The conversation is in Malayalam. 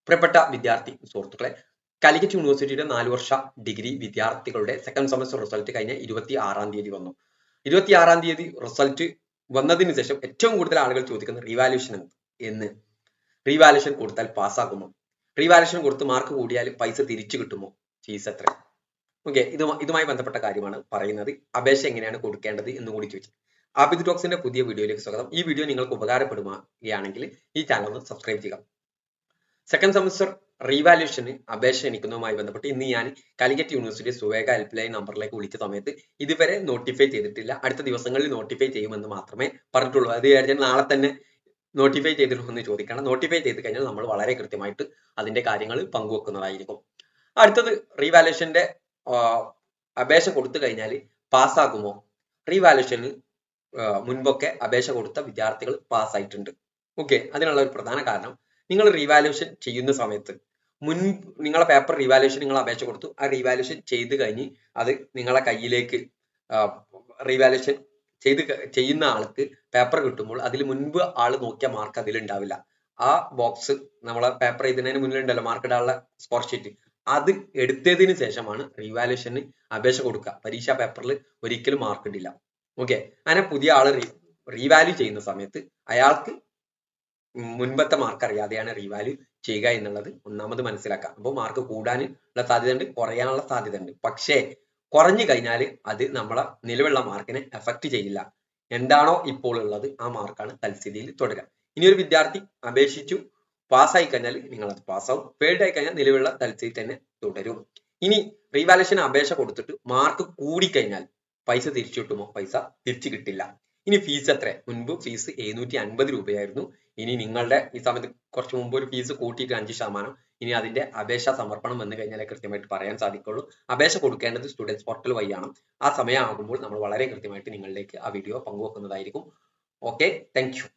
പ്രിയപ്പെട്ട വിദ്യാർത്ഥി സുഹൃത്തുക്കളെ, കാലിക്കറ്റ് യൂണിവേഴ്സിറ്റിയുടെ 4 വർഷ ഡിഗ്രി വിദ്യാർത്ഥികളുടെ സെക്കൻഡ് സെമസ്റ്റർ റിസൾട്ട് കഴിഞ്ഞ 26-ാം തീയതി വന്നു. 26-ാം തീയതി റിസൾട്ട് വന്നതിന് ശേഷം ഏറ്റവും കൂടുതൽ ആളുകൾ ചോദിക്കുന്നത് റീവാലുവേഷൻ എന്ന്. റീവാലുവേഷൻ കൊടുത്താൽ പാസ്സാകുമോ? റീവാലുവേഷൻ കൊടുത്ത് മാർക്ക് കൂടിയാൽ പൈസ തിരിച്ചു കിട്ടുമോ? ഫീസ് എത്ര? ഓക്കെ, ഇതുമായി ബന്ധപ്പെട്ട കാര്യമാണ് പറയുന്നത്. അപേക്ഷ എങ്ങനെയാണ് കൊടുക്കേണ്ടത് എന്ന് കൂടി ചോദിച്ചു. ആബിദ് ടോക്സിന്റെ പുതിയ വീഡിയോയിലേക്ക് സ്വാഗതം. ഈ വീഡിയോ നിങ്ങൾക്ക് ഉപകാരപ്പെടുകയാണെങ്കിൽ ഈ ചാനൽ ഒന്ന് സബ്സ്ക്രൈബ് ചെയ്യുക. സെക്കൻഡ് സെമസ്റ്റർ റീവാലുവേഷന് അപേക്ഷ ക്ഷണിക്കുന്നതുമായി ബന്ധപ്പെട്ട് ഇന്ന് ഞാൻ Calicut university Suvega help line നമ്പറിലേക്ക് വിളിച്ച സമയത്ത് ഇതുവരെ നോട്ടിഫൈ ചെയ്തിട്ടില്ല, അടുത്ത ദിവസങ്ങളിൽ നോട്ടിഫൈ ചെയ്യുമെന്ന് മാത്രമേ പറഞ്ഞിട്ടുള്ളൂ. അത് വിചാരിച്ചാൽ നാളെ തന്നെ നോട്ടിഫൈ ചെയ്തിട്ടുണ്ടെന്ന് ചോദിക്കണം. നോട്ടിഫൈ ചെയ്ത് കഴിഞ്ഞാൽ നമ്മൾ വളരെ കൃത്യമായിട്ട് അതിന്റെ കാര്യങ്ങൾ പങ്കുവെക്കുന്നതായിരിക്കും. അടുത്തത് റീവാലുവേഷന്റെ അപേക്ഷ കൊടുത്തു കഴിഞ്ഞാൽ പാസ്സാകുമോ? റീവാലുവേഷന് മുൻപൊക്കെ അപേക്ഷ കൊടുത്ത വിദ്യാർത്ഥികൾ പാസ്സായിട്ടുണ്ട്. ഓക്കെ, അതിനുള്ള ഒരു പ്രധാന കാരണം, നിങ്ങൾ റീവാലുവേഷൻ ചെയ്യുന്ന സമയത്ത് നിങ്ങളെ പേപ്പർ റീവാലുവേഷൻ നിങ്ങൾ അപേക്ഷ കൊടുത്തു, ആ റീവാലുവേഷൻ ചെയ്ത് കഴിഞ്ഞ് അത് നിങ്ങളെ കയ്യിലേക്ക് റീവാലുവേഷൻ ചെയ്യുന്ന ആൾക്ക് പേപ്പർ കിട്ടുമ്പോൾ അതിൽ മുൻപ് ആള് നോക്കിയ മാർക്ക് അതിൽ ഉണ്ടാവില്ല. ആ ബോക്സ് നമ്മളെ പേപ്പർ എഴുതുന്നതിന് മുന്നിലുണ്ടല്ലോ മാർക്ക് ഇടാനുള്ള സ്കോർ ഷീറ്റ്, അത് എടുത്തതിന് ശേഷമാണ് റീവാലുവേഷന് അപേക്ഷ കൊടുക്കുക. പരീക്ഷാ പേപ്പറിൽ ഒരിക്കലും മാർക്ക് ഇടില്ല. ഓക്കെ, അങ്ങനെ പുതിയ ആള് റീവാല്യൂ ചെയ്യുന്ന സമയത്ത് അയാൾക്ക് മുൻപത്തെ മാർക്ക് അറിയാതെയാണ് റീവാല്യൂ ചെയ്യുക എന്നുള്ളത് ഒന്നാമത് മനസ്സിലാക്കാം. അപ്പോൾ മാർക്ക് കൂടാനുള്ള സാധ്യതയുണ്ട്, കുറയാനുള്ള സാധ്യതയുണ്ട്. പക്ഷേ കുറഞ്ഞു കഴിഞ്ഞാൽ അത് നമ്മളെ നിലവിലുള്ള മാർക്കിനെ എഫക്ട് ചെയ്യില്ല. എന്താണോ ഇപ്പോൾ ഉള്ളത് ആ മാർക്കാണ് തൽസ്ഥിതിയിൽ തുടരുക. ഇനി ഒരു വിദ്യാർത്ഥി അപേക്ഷിച്ചു പാസ്സായി കഴിഞ്ഞാൽ നിങ്ങൾ അത് പാസ്സാവും, ഫെയിൽഡ് ആയി കഴിഞ്ഞാൽ നിലവിലുള്ള തൽസ്ഥിതി തന്നെ തുടരും. ഇനി റീവാലുവേഷൻ അപേക്ഷ കൊടുത്തിട്ട് മാർക്ക് കൂടിക്കഴിഞ്ഞാൽ പൈസ തിരിച്ചു കിട്ടുമോ? പൈസ തിരിച്ചു കിട്ടില്ല. ഇനി ഫീസ് എത്ര? മുൻപ് ഫീസ് 750 രൂപയായിരുന്നു. ഇനി നിങ്ങളുടെ ഈ സമയത്ത് കുറച്ച് മുമ്പ് ഒരു ഫീസ് കൂട്ടിയിട്ട് 5%. ഇനി അതിന്റെ അപേക്ഷ സമർപ്പണം വന്നു കഴിഞ്ഞാലേ കൃത്യമായിട്ട് പറയാൻ സാധിക്കുള്ളൂ. അപേക്ഷ കൊടുക്കേണ്ടത് സ്റ്റുഡൻസ് പോർട്ടൽ വഴിയാണ്. ആ സമയമാകുമ്പോൾ നമ്മൾ വളരെ കൃത്യമായിട്ട് നിങ്ങളിലേക്ക് ആ വീഡിയോ പങ്കുവെക്കുന്നതായിരിക്കും. Okay, thank U.